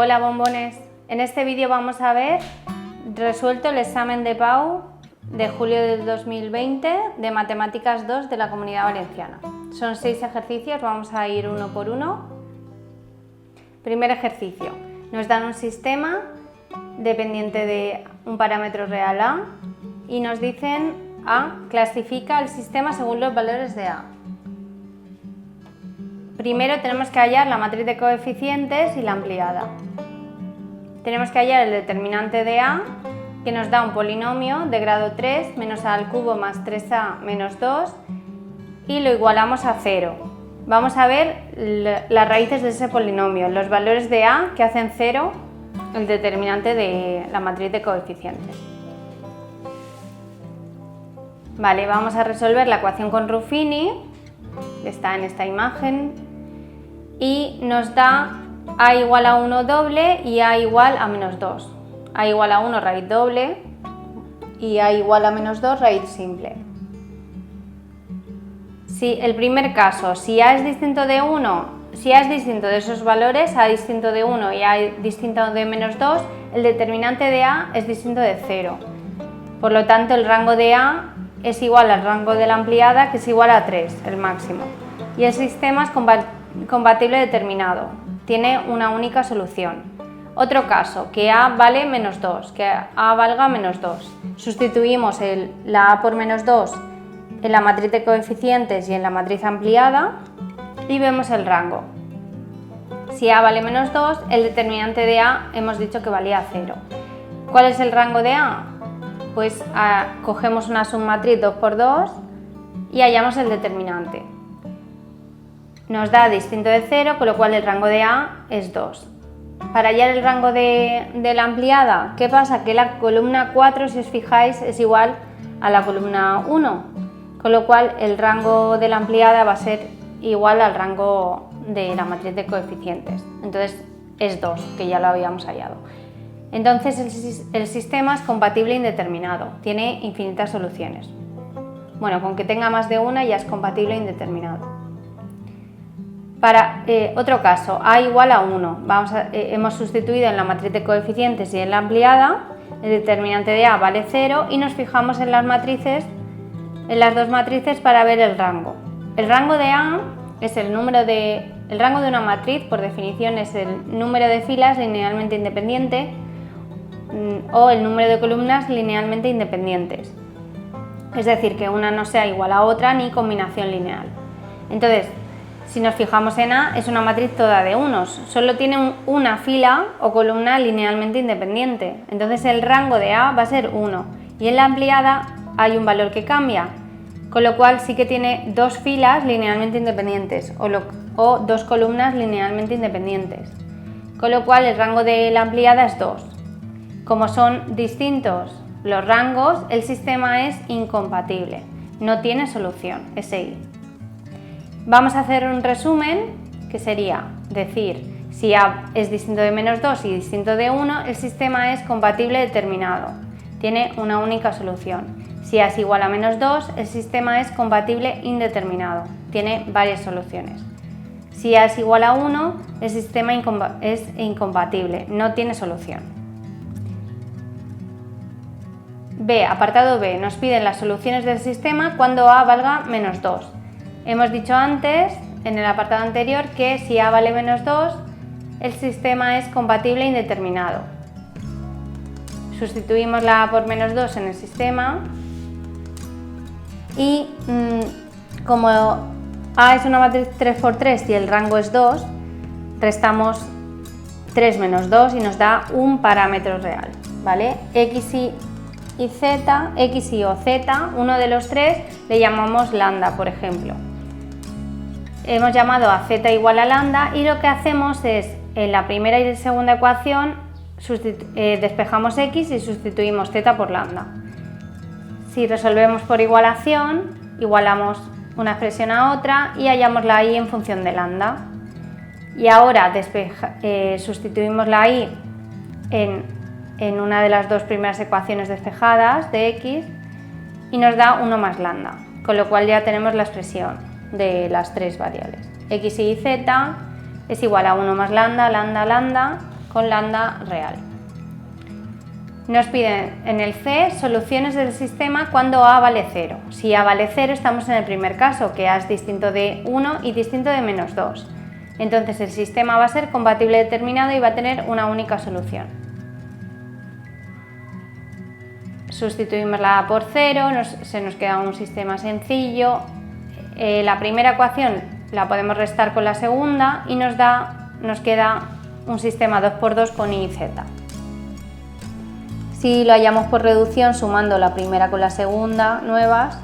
Hola bombones, en este vídeo vamos a ver resuelto el examen de PAU de julio del 2020 de Matemáticas 2 de la Comunidad Valenciana. Son 6 ejercicios, vamos a ir uno por uno. Primer ejercicio, nos dan un sistema dependiente de un parámetro real A y nos dicen A, clasifica el sistema según los valores de A. Primero tenemos que hallar la matriz de coeficientes y la ampliada. Tenemos que hallar el determinante de A, que nos da un polinomio de grado 3 menos A al cubo más 3A menos 2 y lo igualamos a 0. Vamos a ver las raíces de ese polinomio, los valores de A que hacen 0, el determinante de la matriz de coeficientes. Vale, vamos a resolver la ecuación con Ruffini, que está en esta imagen, y nos da A igual a 1 doble y A igual a menos 2. A igual a 1 raíz doble y A igual a menos 2 raíz simple. Si el primer caso, si A es distinto de 1, si A es distinto de esos valores, A distinto de 1 y A distinto de menos 2, el determinante de A es distinto de 0. Por lo tanto, el rango de A es igual al rango de la ampliada, que es igual a 3, el máximo. Y el sistema es compatible determinado, tiene una única solución. Otro caso, que A vale menos 2, que A valga menos 2. Sustituimos la A por menos 2 en la matriz de coeficientes y en la matriz ampliada y vemos el rango. Si A vale menos 2, el determinante de A hemos dicho que valía 0. ¿Cuál es el rango de A? Pues cogemos una submatriz 2 por 2 y hallamos el determinante. Nos da distinto de 0, con lo cual el rango de A es 2. Para hallar el rango de la ampliada, ¿qué pasa? Que la columna 4, si os fijáis, es igual a la columna 1, con lo cual el rango de la ampliada va a ser igual al rango de la matriz de coeficientes. Entonces es 2, que ya lo habíamos hallado. Entonces el sistema es compatible indeterminado, tiene infinitas soluciones. Bueno, con que tenga más de una ya es compatible indeterminado. Para otro caso, A igual a 1, hemos sustituido en la matriz de coeficientes y en la ampliada, el determinante de A vale 0 y nos fijamos en las dos matrices para ver el rango. El rango de A es el rango de una matriz, por definición, es el número de filas linealmente independiente o el número de columnas linealmente independientes. Es decir, que una no sea igual a otra ni combinación lineal. Entonces, si nos fijamos en A, es una matriz toda de unos, solo tiene una fila o columna linealmente independiente. Entonces el rango de A va a ser 1 y en la ampliada hay un valor que cambia, con lo cual sí que tiene dos filas linealmente independientes o dos columnas linealmente independientes, con lo cual el rango de la ampliada es 2. Como son distintos los rangos, el sistema es incompatible, no tiene solución, SI. Vamos a hacer un resumen, que sería decir, si A es distinto de menos 2 y distinto de 1, el sistema es compatible determinado, tiene una única solución. Si A es igual a menos 2, el sistema es compatible indeterminado, tiene varias soluciones. Si A es igual a 1, el sistema es incompatible, no tiene solución. B, apartado B, nos piden las soluciones del sistema cuando A valga menos 2. Hemos dicho antes, en el apartado anterior, que si A vale menos 2, el sistema es compatible indeterminado. Sustituimos la A por menos 2 en el sistema y como A es una matriz 3 por 3 y el rango es 2, restamos 3 menos 2 y nos da un parámetro real, ¿vale? X y o z, uno de los tres le llamamos lambda, por ejemplo. Hemos llamado a z igual a lambda y lo que hacemos es, en la primera y segunda ecuación, despejamos x y sustituimos z por lambda. Si resolvemos por igualación, igualamos una expresión a otra y hallamos la y en función de lambda. Y ahora sustituimos la y en una de las dos primeras ecuaciones despejadas de x y nos da 1 más lambda, con lo cual ya tenemos la expresión de las tres variables. X y z es igual a 1 más lambda, lambda, lambda, con lambda real. Nos piden en el C soluciones del sistema cuando A vale 0. Si A vale 0 estamos en el primer caso, que A es distinto de 1 y distinto de menos 2. Entonces el sistema va a ser compatible determinado y va a tener una única solución. Sustituimos la A por 0, se nos queda un sistema sencillo. La primera ecuación la podemos restar con la segunda y nos queda un sistema 2×2 con Y y Z. Si lo hallamos por reducción sumando la primera con la segunda nuevas,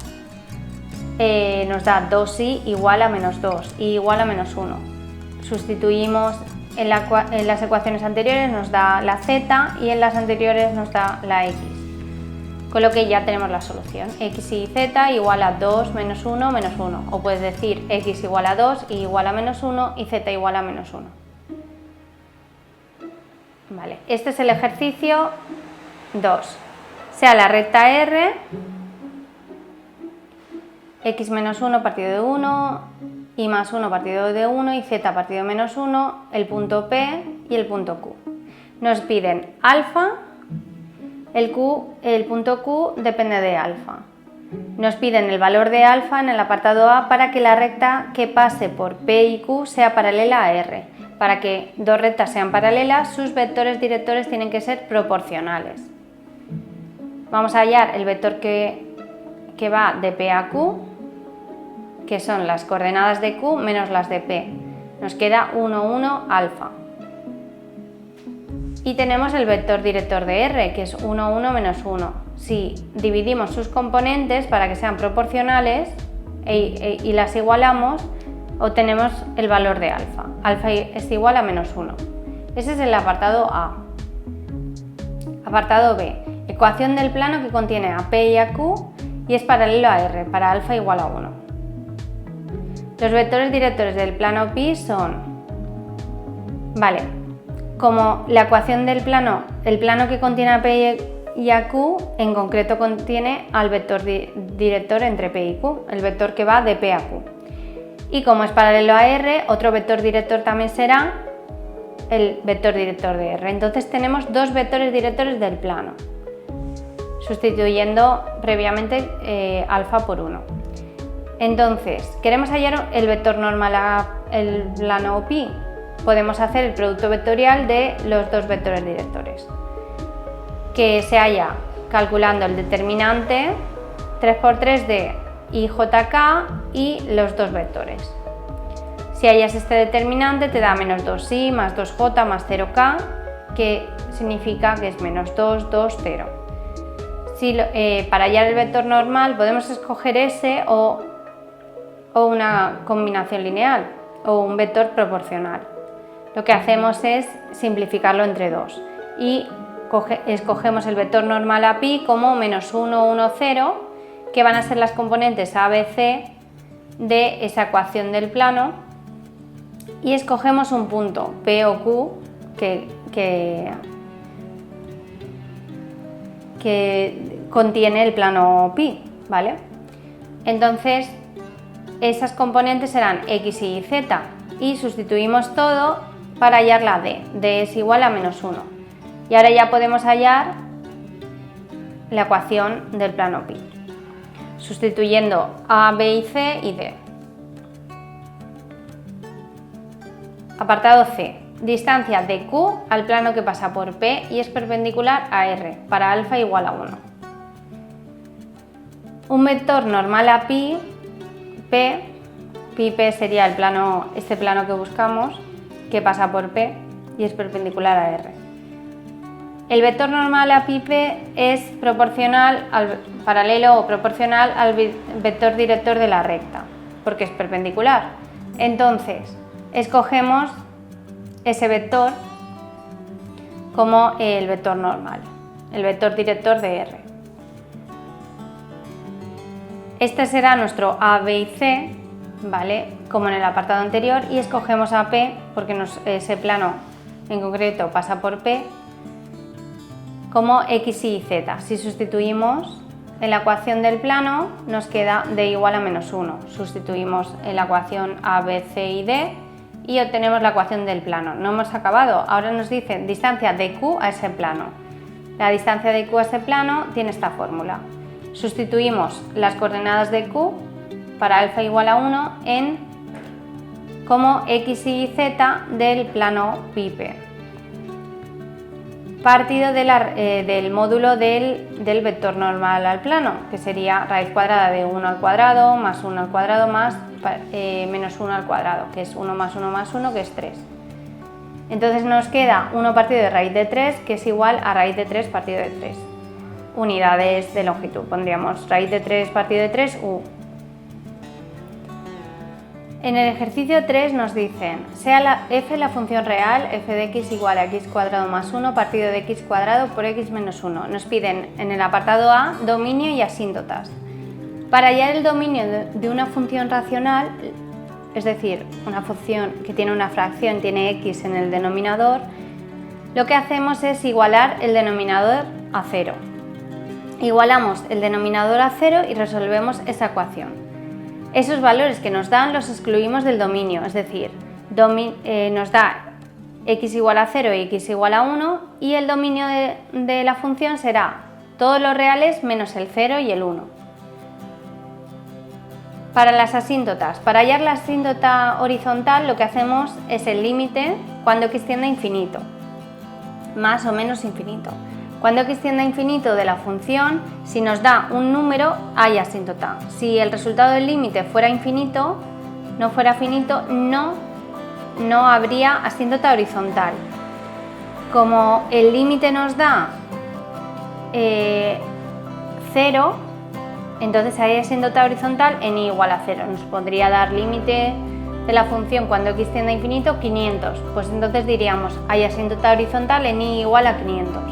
nos da 2y igual a menos 2, y igual a menos 1. Sustituimos en las ecuaciones anteriores, nos da la z, y en las anteriores nos da la x. Con lo que ya tenemos la solución, x y z igual a 2 menos 1 menos 1. O puedes decir x igual a 2 y igual a menos 1 y z igual a menos 1. Vale, este es el ejercicio 2. Sea la recta R, x menos 1 partido de 1, y más 1 partido de 1 y z partido de menos 1, el punto P y el punto Q. Nos piden alfa, el punto Q depende de alfa. Nos piden el valor de alfa en el apartado A para que la recta que pase por P y Q sea paralela a R. Para que dos rectas sean paralelas, sus vectores directores tienen que ser proporcionales. Vamos a hallar el vector que va de P a Q, que son las coordenadas de Q menos las de P. Nos queda 1, 1, alfa. Y tenemos el vector director de R, que es 1, 1, menos 1. Si dividimos sus componentes para que sean proporcionales y las igualamos, obtenemos el valor de alfa. Alfa es igual a menos 1. Ese es el apartado A. Apartado B. Ecuación del plano que contiene a P y a Q y es paralelo a R, para alfa igual a 1. Los vectores directores del plano pi son... Vale, como la ecuación del plano, el plano que contiene a P y a Q, en concreto contiene al vector director entre P y Q, el vector que va de P a Q. Y como es paralelo a R, otro vector director también será el vector director de R. Entonces tenemos dos vectores directores del plano, sustituyendo previamente alfa por 1. Entonces, queremos hallar el vector normal al plano pi. Podemos hacer el producto vectorial de los dos vectores directores, que se halla calculando el determinante 3×3 de IJK y los dos vectores. Si hallas este determinante te da menos 2i más 2j más 0k, que significa que es menos 2, 2, 0. Para hallar el vector normal podemos escoger ese o una combinación lineal o un vector proporcional. Lo que hacemos es simplificarlo entre 2 y escogemos el vector normal a pi como menos 1, 1, 0, que van a ser las componentes a, b, c de esa ecuación del plano, y escogemos un punto P o Q que contiene el plano pi, ¿vale? Entonces esas componentes serán x y z y sustituimos todo para hallar la d. D es igual a menos 1 y ahora ya podemos hallar la ecuación del plano pi sustituyendo a, b y c y d. Apartado C. Distancia de Q al plano que pasa por P y es perpendicular a R para alfa igual a 1. Un vector normal a pi, P sería este plano que buscamos, que pasa por P y es perpendicular a R. El vector normal a pi P es paralelo o proporcional al vector director de la recta, porque es perpendicular. Entonces, escogemos ese vector como el vector normal, el vector director de R. Este será nuestro A, B y C, ¿vale? Como en el apartado anterior, y escogemos a P porque ese plano en concreto pasa por P como X y Z. Si sustituimos en la ecuación del plano nos queda D igual a menos 1. Sustituimos en la ecuación A, B, C y D y obtenemos la ecuación del plano. No hemos acabado, ahora nos dice distancia de Q a ese plano. La distancia de Q a ese plano tiene esta fórmula. Sustituimos las coordenadas de Q para alfa igual a 1 como x y z del plano pi-p, partido del módulo del vector normal al plano, que sería raíz cuadrada de 1 al cuadrado más 1 al cuadrado más menos 1 al cuadrado, que es 1 más 1 más 1, que es 3. Entonces nos queda 1 partido de raíz de 3, que es igual a raíz de 3 partido de 3. Unidades de longitud, pondríamos raíz de 3 partido de 3, u. En el ejercicio 3 nos dicen, sea f la función real, f de x igual a x cuadrado más 1 partido de x cuadrado por x menos 1. Nos piden en el apartado A dominio y asíntotas. Para hallar el dominio de una función racional, es decir, una función que tiene una fracción, tiene x en el denominador, lo que hacemos es igualar el denominador a 0. Igualamos el denominador a 0 y resolvemos esa ecuación. Esos valores que nos dan los excluimos del dominio, es decir, nos da x igual a 0 y x igual a 1 y el dominio de la función será todos los reales menos el 0 y el 1. Para las asíntotas, para hallar la asíntota horizontal lo que hacemos es el límite cuando x tiende a infinito, más o menos infinito. Cuando x tiende a infinito de la función, si nos da un número, hay asíntota. Si el resultado del límite fuera infinito, no habría asíntota horizontal. Como el límite nos da 0, entonces hay asíntota horizontal en y igual a 0. Nos podría dar límite de la función cuando x tiende a infinito 500. Pues entonces diríamos, hay asíntota horizontal en y igual a 500.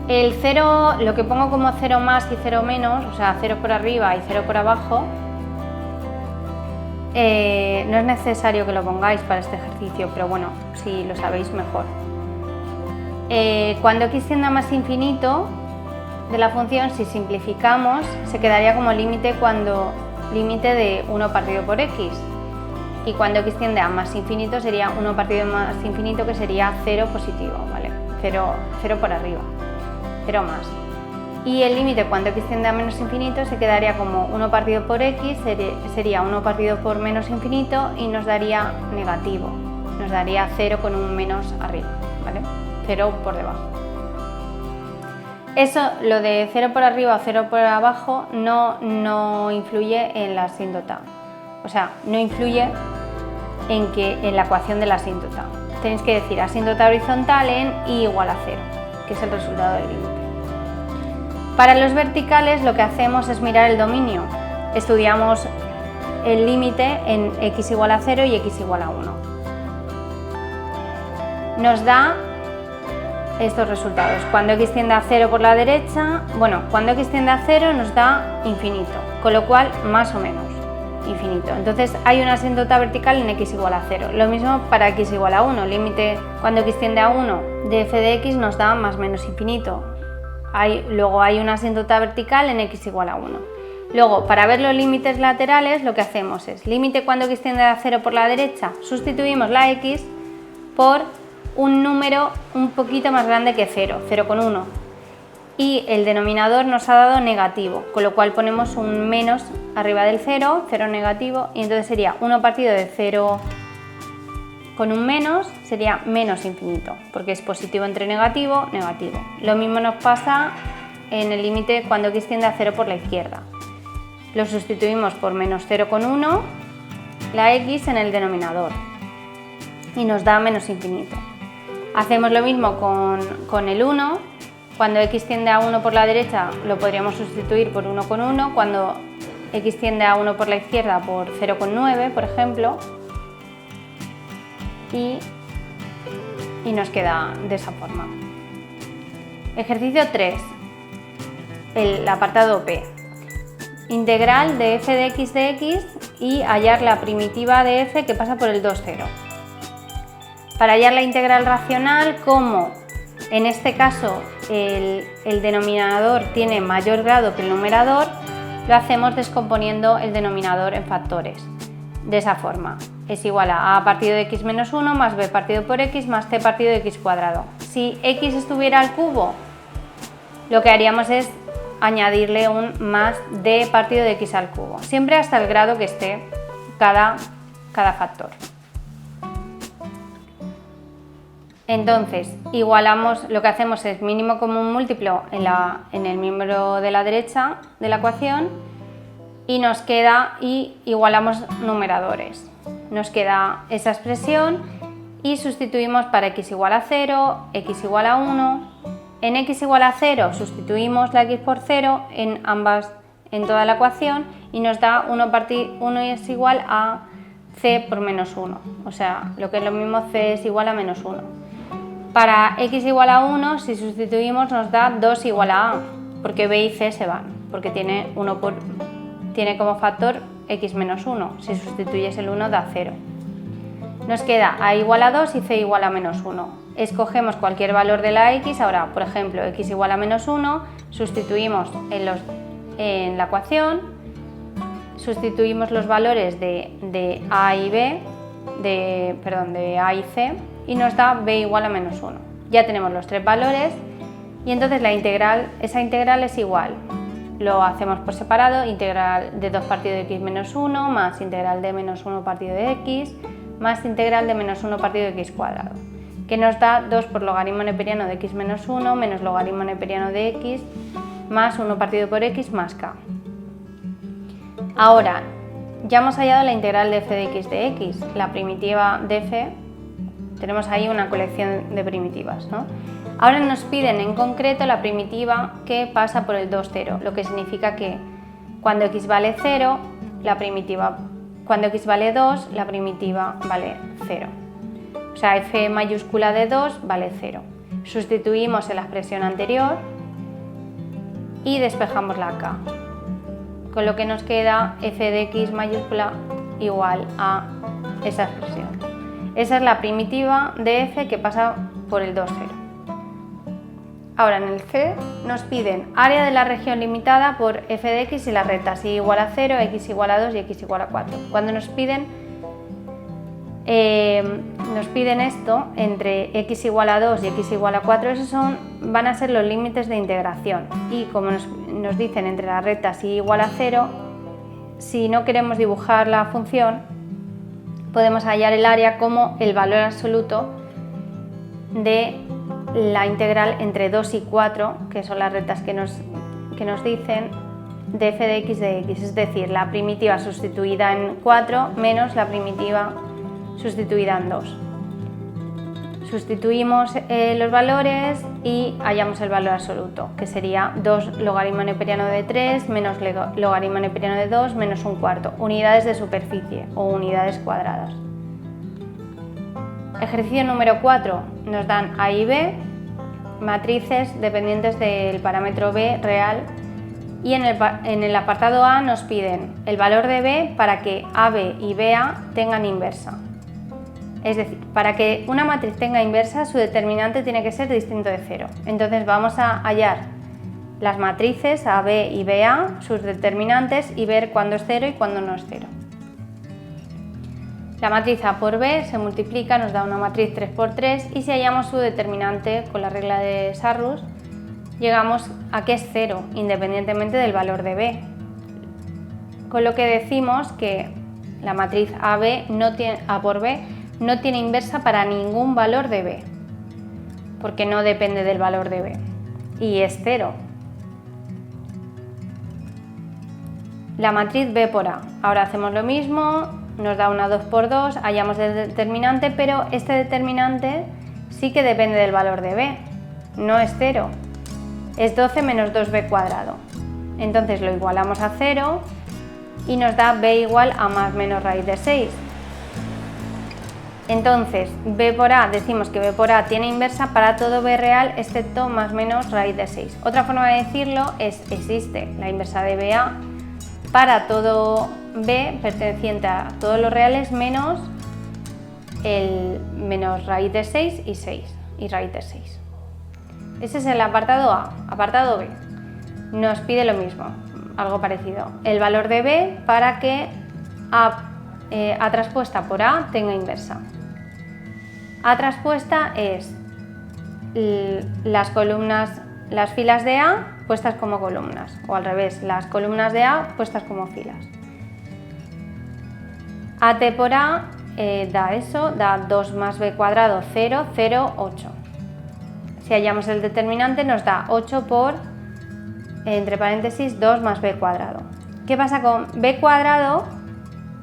El 0, lo que pongo como 0 más y 0 menos, o sea, 0 por arriba y 0 por abajo, no es necesario que lo pongáis para este ejercicio, pero bueno, si lo sabéis mejor. Cuando x tiende a más infinito de la función, si simplificamos, se quedaría como límite de 1 partido por x. Y cuando x tiende a más infinito sería 1 partido de más infinito, que sería 0 positivo, ¿vale? 0 por arriba. 0 más. Y el límite cuando x tiende a menos infinito se quedaría como 1 partido por x, sería 1 partido por menos infinito y nos daría negativo. Nos daría 0 con un menos arriba, ¿vale? 0 por debajo. Eso, lo de 0 por arriba o 0 por abajo, no influye en la asíntota. O sea, no influye en la ecuación de la asíntota. Tenéis que decir asíntota horizontal en y igual a 0, que es el resultado del límite. Para los verticales lo que hacemos es mirar el dominio. Estudiamos el límite en x igual a 0 y x igual a 1. Nos da estos resultados. Cuando x tiende a 0 por la derecha, cuando x tiende a 0 nos da infinito, con lo cual más o menos infinito. Entonces hay una asíntota vertical en x igual a 0. Lo mismo para x igual a 1. Límite cuando x tiende a 1 de f de x nos da más o menos infinito. Luego hay una asíntota vertical en x igual a 1. Luego, para ver los límites laterales, lo que hacemos es límite cuando x tiende a 0 por la derecha, sustituimos la x por un número un poquito más grande que 0, 0,1. Y el denominador nos ha dado negativo, con lo cual ponemos un menos arriba del 0, 0 negativo, y entonces sería 1 partido de 0 con un menos, sería menos infinito, porque es positivo entre negativo, negativo. Lo mismo nos pasa en el límite cuando x tiende a 0 por la izquierda. Lo sustituimos por menos 0,1, la x en el denominador, y nos da menos infinito. Hacemos lo mismo con el 1. Cuando x tiende a 1 por la derecha lo podríamos sustituir por 1,1, cuando x tiende a 1 por la izquierda por 0,9, por ejemplo, y nos queda de esa forma. Ejercicio 3, el apartado P. Integral de f de x y hallar la primitiva de f que pasa por el 2, 0. Para hallar la integral racional, como en este caso el denominador tiene mayor grado que el numerador, lo hacemos descomponiendo el denominador en factores. De esa forma, es igual a partido de x menos 1 más b partido por x más c partido de x cuadrado. Si x estuviera al cubo, lo que haríamos es añadirle un más d partido de x al cubo, siempre hasta el grado que esté cada factor. Entonces, igualamos, lo que hacemos es mínimo común múltiplo en el miembro de la derecha de la ecuación y nos queda, y igualamos numeradores. Nos queda esa expresión y sustituimos para x igual a 0, x igual a 1. En x igual a 0 sustituimos la x por 0 en toda la ecuación y nos da 1 es igual a c por menos 1, o sea, lo que es lo mismo, c es igual a menos 1. Para x igual a 1, si sustituimos nos da 2 igual a a, porque b y c se van, porque tiene como factor x menos 1, si sustituyes el 1 da 0. Nos queda a igual a 2 y c igual a menos 1. Escogemos cualquier valor de la x, ahora por ejemplo x igual a menos 1, sustituimos en la ecuación, sustituimos los valores de a y b, de a y c, y nos da b igual a menos 1. Ya tenemos los tres valores y entonces esa integral es igual. Lo hacemos por separado, integral de 2 partido de x menos 1 más integral de menos 1 partido de x más integral de menos 1 partido de x cuadrado, que nos da 2 por logaritmo neperiano de x menos 1 menos logaritmo neperiano de x más 1 partido por x más k. Ahora, ya hemos hallado la integral de f de x de x, la primitiva de f, tenemos ahí una colección de primitivas, ¿no? Ahora nos piden en concreto la primitiva que pasa por el 2, 0, lo que significa que cuando x vale 0, cuando x vale 2, la primitiva vale 0. O sea, f mayúscula de 2 vale 0. Sustituimos en la expresión anterior y despejamos la k, con lo que nos queda f de x mayúscula igual a esa expresión. Esa es la primitiva de f que pasa por el 2, 0. Ahora en el C nos piden área de la región limitada por f de x y las rectas y igual a 0, x igual a 2 y x igual a 4. Cuando nos piden esto entre x igual a 2 y x igual a 4, esos van a ser los límites de integración. Y como nos dicen entre las rectas y igual a 0, si no queremos dibujar la función, podemos hallar el área como el valor absoluto de la integral entre 2 y 4, que son las rectas que nos dicen, de f de x, es decir, la primitiva sustituida en 4 menos la primitiva sustituida en 2. Sustituimos los valores y hallamos el valor absoluto, que sería 2 logaritmo neperiano de 3 menos logaritmo neperiano de 2 menos un cuarto, unidades de superficie o unidades cuadradas. Ejercicio número 4, nos dan a y b, matrices dependientes del parámetro b real, y en el apartado A nos piden el valor de b para que AB y BA tengan inversa. Es decir, para que una matriz tenga inversa, su determinante tiene que ser distinto de 0. Entonces vamos a hallar las matrices AB y BA, sus determinantes, y ver cuándo es 0 y cuándo no es 0. La matriz A por B se multiplica, nos da una matriz 3 por 3 y si hallamos su determinante con la regla de Sarrus, llegamos a que es 0, independientemente del valor de B. Con lo que decimos que la matriz A por B no tiene inversa para ningún valor de B, porque no depende del valor de B, y es 0. La matriz B por A, ahora hacemos lo mismo, nos da una 2 por 2, hallamos el determinante, pero este determinante sí que depende del valor de B, no es 0, es 12 menos 2b cuadrado. Entonces lo igualamos a 0 y nos da b igual a más menos raíz de 6. Entonces b por a, decimos que b por a tiene inversa para todo b real excepto más menos raíz de 6. Otra forma de decirlo es existe la inversa de ba para todo b perteneciente a todos los reales menos raíz de 6 y 6 y raíz de 6. Ese es el apartado A. Apartado B. Nos pide lo mismo, algo parecido. El valor de b para que a A traspuesta por A tenga inversa. A traspuesta es las filas de A puestas como columnas, o al revés, las columnas de A puestas como filas. AT por A da 2 más B cuadrado, 0, 0, 8. Si hallamos el determinante nos da 8 por, entre paréntesis, 2 más B cuadrado. ¿Qué pasa con B cuadrado?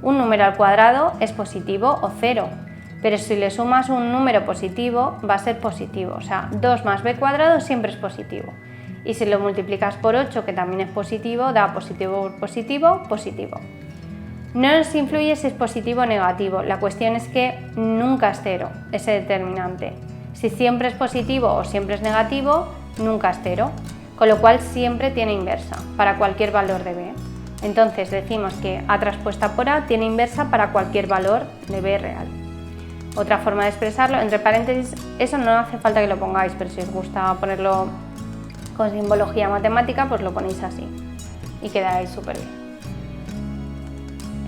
Un número al cuadrado es positivo o 0, pero si le sumas un número positivo va a ser positivo, o sea, 2 más B cuadrado siempre es positivo. Y si lo multiplicas por 8, que también es positivo, da positivo por positivo, positivo. No nos influye si es positivo o negativo, la cuestión es que nunca es 0 ese determinante. Si siempre es positivo o siempre es negativo, nunca es 0, con lo cual siempre tiene inversa para cualquier valor de B. Entonces decimos que A traspuesta por A tiene inversa para cualquier valor de B real. Otra forma de expresarlo, entre paréntesis, eso no hace falta que lo pongáis, pero si os gusta ponerlo con simbología matemática, pues lo ponéis así y quedaréis súper bien.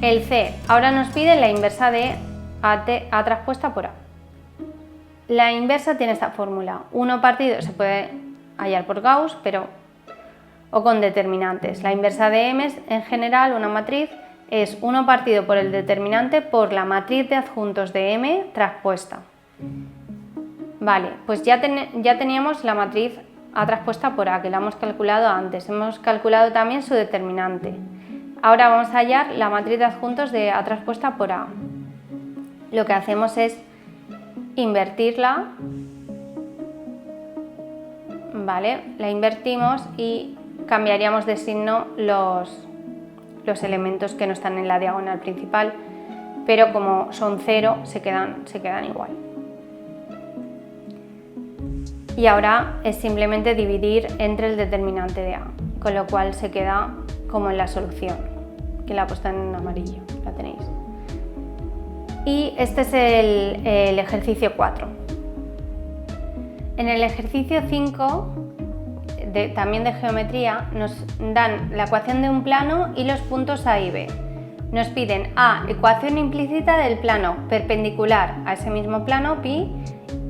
El C, ahora nos pide la inversa de A traspuesta por A. La inversa tiene esta fórmula, 1 partido se puede hallar por Gauss, o con determinantes. La inversa de M en general, una matriz, es 1 partido por el determinante por la matriz de adjuntos de M traspuesta. Vale, pues ya teníamos la matriz A traspuesta por A, que la hemos calculado antes. Hemos calculado también su determinante. Ahora vamos a hallar la matriz de adjuntos de A traspuesta por A. Lo que hacemos es invertirla, ¿vale? La invertimos y cambiaríamos de signo los elementos que no están en la diagonal principal, pero como son 0 se quedan igual. Y ahora es simplemente dividir entre el determinante de A, con lo cual se queda como en la solución, que la he puesto en amarillo, la tenéis. Y este es el ejercicio 4. En el ejercicio 5, también de geometría, nos dan la ecuación de un plano y los puntos A y B. Nos piden A, ecuación implícita del plano perpendicular a ese mismo plano, pi,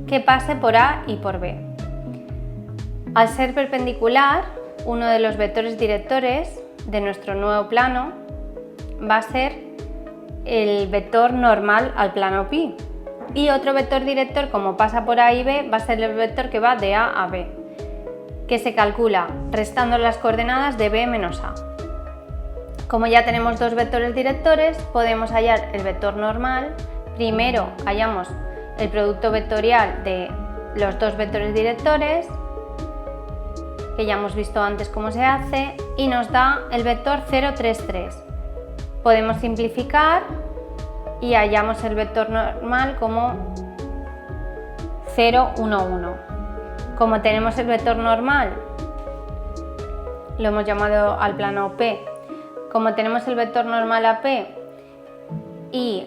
que pase por A y por B. Al ser perpendicular, uno de los vectores directores de nuestro nuevo plano va a ser el vector normal al plano pi, y otro vector director, como pasa por A y B, va a ser el vector que va de A a B, que se calcula restando las coordenadas de B menos A. Como ya tenemos dos vectores directores, podemos hallar el vector normal. Primero hallamos el producto vectorial de los dos vectores directores, que ya hemos visto antes cómo se hace, y nos da el vector 0, 3, 3. Podemos simplificar y hallamos el vector normal como 0, 1, 1. Como tenemos el vector normal, lo hemos llamado al plano P, como tenemos el vector normal a P y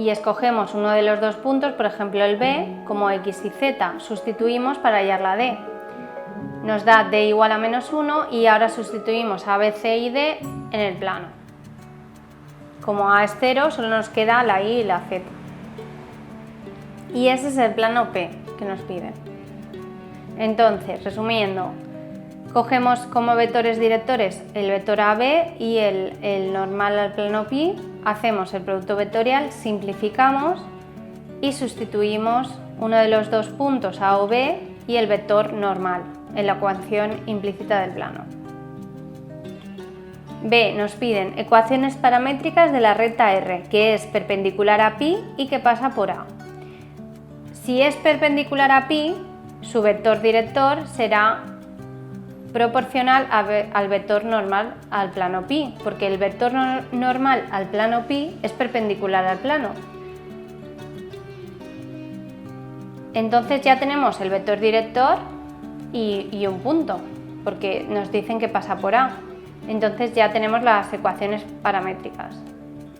escogemos uno de los dos puntos, por ejemplo el B, como X y Z, sustituimos para hallar la D. Nos da D igual a menos 1 y ahora sustituimos a B, C y D en el plano. Como A es 0, solo nos queda la I y la Z. Y ese es el plano P que nos piden. Entonces, resumiendo, cogemos como vectores directores el vector AB y el normal al plano pi, hacemos el producto vectorial, simplificamos y sustituimos uno de los dos puntos A o B y el vector normal en la ecuación implícita del plano. B, nos piden ecuaciones paramétricas de la recta R, que es perpendicular a pi y que pasa por A. Si es perpendicular a pi, su vector director será proporcional al vector normal al plano pi, porque el vector normal al plano pi es perpendicular al plano. Entonces ya tenemos el vector director y un punto, porque nos dicen que pasa por A. Entonces ya tenemos las ecuaciones paramétricas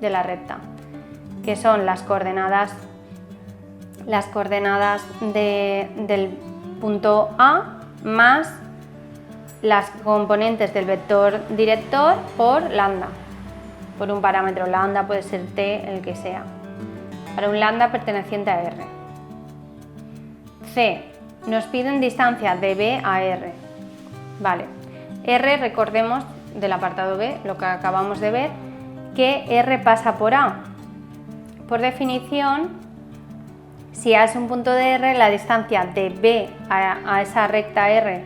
de la recta, que son las coordenadas del punto A más las componentes del vector director por lambda. por un parámetro lambda, puede ser t, el que sea, para un lambda perteneciente a R. C. Nos piden distancia de B a R. Vale. R, recordemos del apartado B, lo que acabamos de ver, que R pasa por A. Por definición, si A es un punto de R, la distancia de B a esa recta R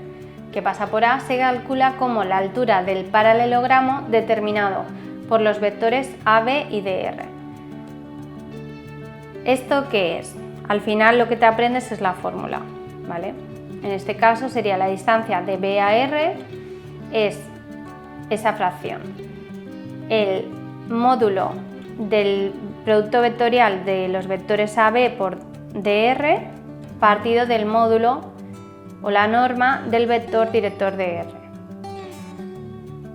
que pasa por A se calcula como la altura del paralelogramo determinado por los vectores AB y DR. ¿Esto qué es? Al final lo que te aprendes es la fórmula, ¿vale? En este caso sería la distancia de B a R es esa fracción. El módulo del producto vectorial de los vectores AB por DR partido del módulo o la norma del vector director de R.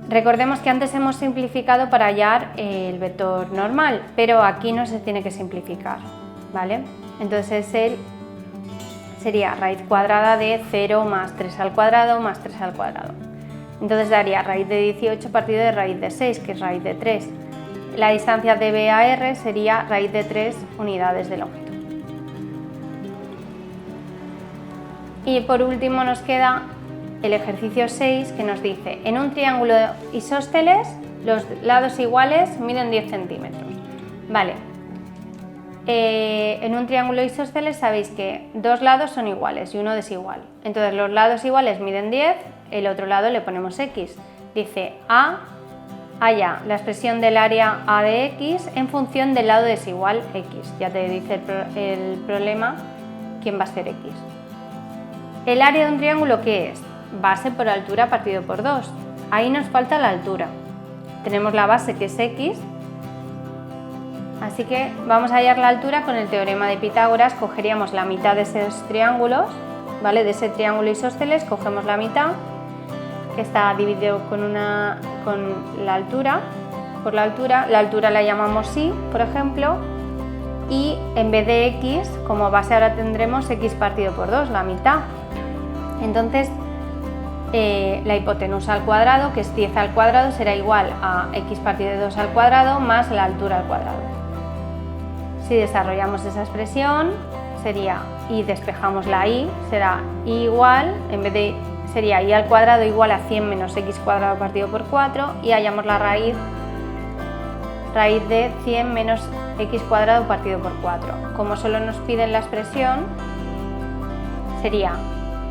Recordemos que antes hemos simplificado para hallar el vector normal, pero aquí no se tiene que simplificar, ¿vale? Entonces sería raíz cuadrada de 0 más 3 al cuadrado más 3 al cuadrado. Entonces daría raíz de 18 partido de raíz de 6, que es raíz de 3. La distancia de B a R sería raíz de 3 unidades de longitud. Y por último nos queda el ejercicio 6, que nos dice: en un triángulo isósceles los lados iguales miden 10 centímetros. Vale, en un triángulo isósceles sabéis que dos lados son iguales y uno desigual. Entonces los lados iguales miden 10, el otro lado le ponemos X. Dice haya la expresión del área A de X en función del lado desigual X. Ya te dice el problema quién va a ser X. ¿El área de un triángulo qué es? Base por altura partido por 2. Ahí nos falta la altura. Tenemos la base que es X, así que vamos a hallar la altura con el teorema de Pitágoras. Cogeríamos la mitad de esos triángulos, ¿vale? De ese triángulo isósceles cogemos la mitad, que está dividido con la altura. Por la altura la llamamos Y, por ejemplo, y en vez de X, como base ahora tendremos X partido por 2, la mitad. Entonces, la hipotenusa al cuadrado, que es 10 al cuadrado, será igual a X partido de 2 al cuadrado más la altura al cuadrado. Si desarrollamos esa expresión, sería y despejamos la Y, será Y igual, en vez de sería Y al cuadrado igual a 100 menos X cuadrado partido por 4, y hallamos la raíz de 100 menos X cuadrado partido por 4. Como solo nos piden la expresión, sería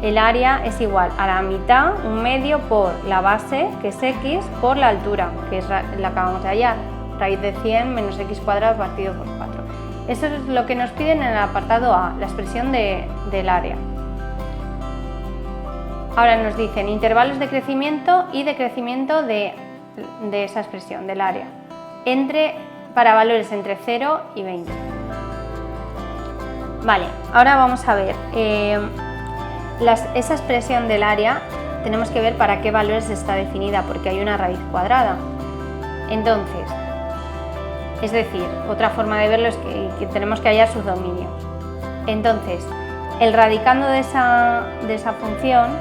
el área es igual a la mitad, un medio, por la base, que es X, por la altura, que es la que acabamos de hallar, raíz de 100 menos X cuadrado partido por 4. Eso es lo que nos piden en el apartado A, la expresión del área. Ahora nos dicen intervalos de crecimiento y decrecimiento de esa expresión, del área, para valores entre 0 y 20. Vale, ahora vamos a ver. Esa expresión del área tenemos que ver para qué valores está definida, porque hay una raíz cuadrada. Entonces, es decir, otra forma de verlo es que tenemos que hallar sus dominios. Entonces, el radicando de esa función,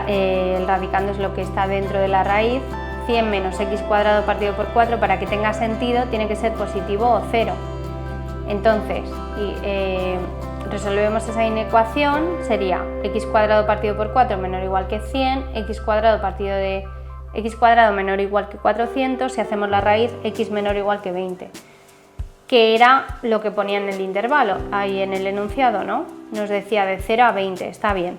el radicando es lo que está dentro de la raíz, 100 menos X cuadrado partido por 4, para que tenga sentido tiene que ser positivo o 0. Entonces, resolvemos esa inecuación, sería X cuadrado partido por 4 menor o igual que 100, X cuadrado partido de X cuadrado menor o igual que 400, si hacemos la raíz, X menor o igual que 20, que era lo que ponía en el intervalo, ahí en el enunciado, ¿no? Nos decía de 0 a 20, está bien.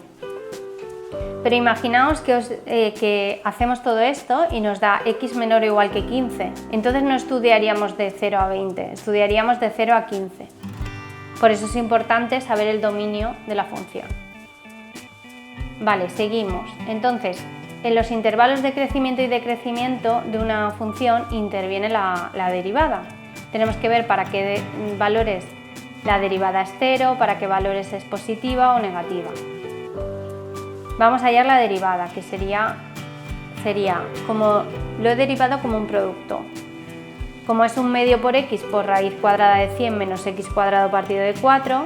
Pero imaginaos que hacemos todo esto y nos da X menor o igual que 15, entonces no estudiaríamos de 0 a 20, estudiaríamos de 0 a 15. Por eso es importante saber el dominio de la función. Vale, seguimos. Entonces, en los intervalos de crecimiento y decrecimiento de una función interviene la derivada. Tenemos que ver para qué valores la derivada es 0, para qué valores es positiva o negativa. Vamos a hallar la derivada, que sería como lo he derivado como un producto. Como es un medio por X por raíz cuadrada de 100 menos X cuadrado partido de 4,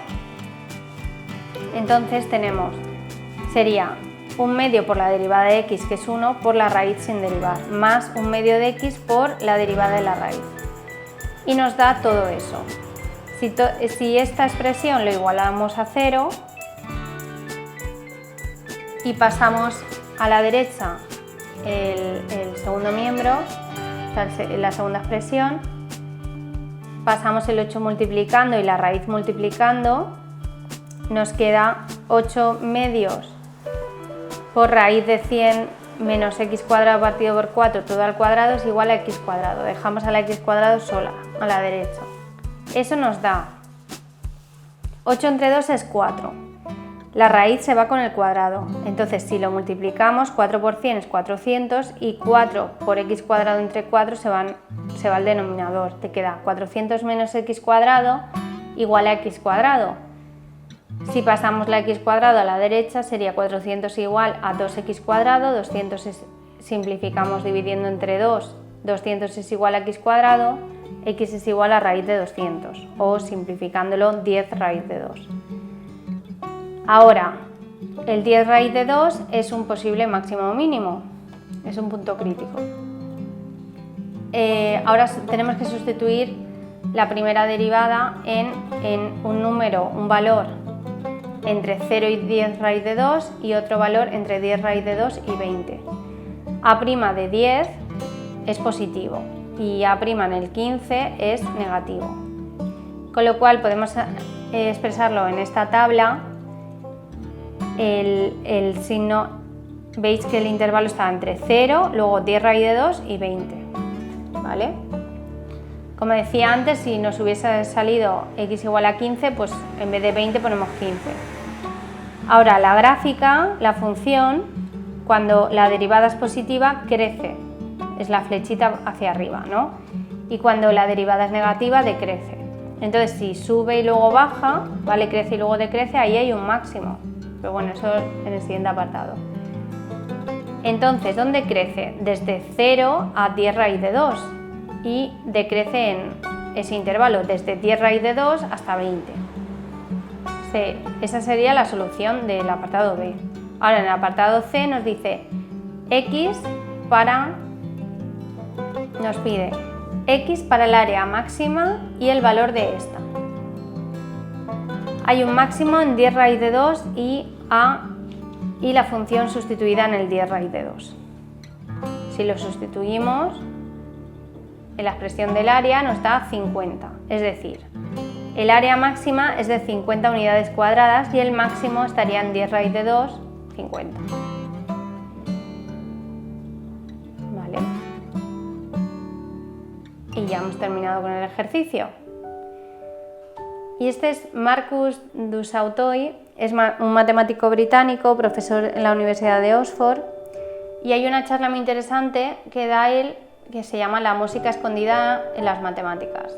entonces sería un medio por la derivada de x, que es 1, por la raíz sin derivar, más un medio de x por la derivada de la raíz. Y nos da todo eso. Si esta expresión lo igualamos a 0 y pasamos a la derecha el segundo miembro, la segunda expresión, pasamos el 8 multiplicando y la raíz multiplicando, nos queda 8 medios por raíz de 100 menos x cuadrado partido por 4 todo al cuadrado es igual a x cuadrado. Dejamos a la x cuadrado sola, a la derecha. Eso nos da 8 entre 2 es 4. La raíz se va con el cuadrado. Entonces, si lo multiplicamos, 4 por 100 es 400 y 4 por x cuadrado entre 4 se va al denominador. Te queda 400 menos x cuadrado igual a x cuadrado. Si pasamos la x cuadrado a la derecha sería 400 igual a 2x cuadrado, 200 simplificamos dividiendo entre 2, 200 es igual a x cuadrado, x es igual a raíz de 200 o simplificándolo 10 raíz de 2. Ahora, el 10 raíz de 2 es un posible máximo o mínimo, es un punto crítico. Ahora tenemos que sustituir la primera derivada en un número, un valor entre 0 y 10 raíz de 2 y otro valor entre 10 raíz de 2 y 20. A' de 10 es positivo y A' en el 15 es negativo. Con lo cual podemos expresarlo en esta tabla. El signo, veis que el intervalo está entre 0, luego 10 raíz de 2 y 20. ¿Vale? Como decía antes, si nos hubiese salido x igual a 15, pues en vez de 20 ponemos 15. Ahora, la gráfica, la función, cuando la derivada es positiva, crece. Es la flechita hacia arriba, ¿no? Y cuando la derivada es negativa, decrece. Entonces, si sube y luego baja, ¿vale? Crece y luego decrece, ahí hay un máximo. Pero bueno, eso en el siguiente apartado. Entonces, ¿dónde crece? Desde 0 a 10 raíz de 2 y decrece en ese intervalo, desde 10 raíz de 2 hasta 20. Esa sería la solución del apartado B. Ahora en el apartado C nos dice nos pide x para el área máxima y el valor de esta. Hay un máximo en 10 raíz de 2 y la función sustituida en el 10 raíz de 2. Si lo sustituimos en la expresión del área nos da 50, es decir, el área máxima es de 50 unidades cuadradas y el máximo estaría en 10 raíz de 2, 50. Vale. Y ya hemos terminado con el ejercicio. Y este es Marcus du Sautoy, es un matemático británico, profesor en la Universidad de Oxford, y hay una charla muy interesante que da él que se llama La música escondida en las matemáticas.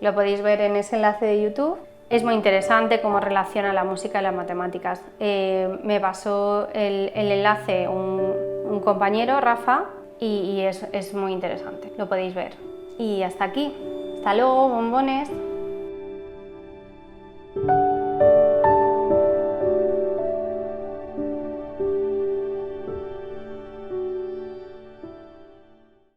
Lo podéis ver en ese enlace de YouTube. Es muy interesante cómo relaciona la música y las matemáticas. Me pasó el enlace un compañero, Rafa, y es muy interesante. Lo podéis ver. Y hasta aquí. Hasta luego, bombones.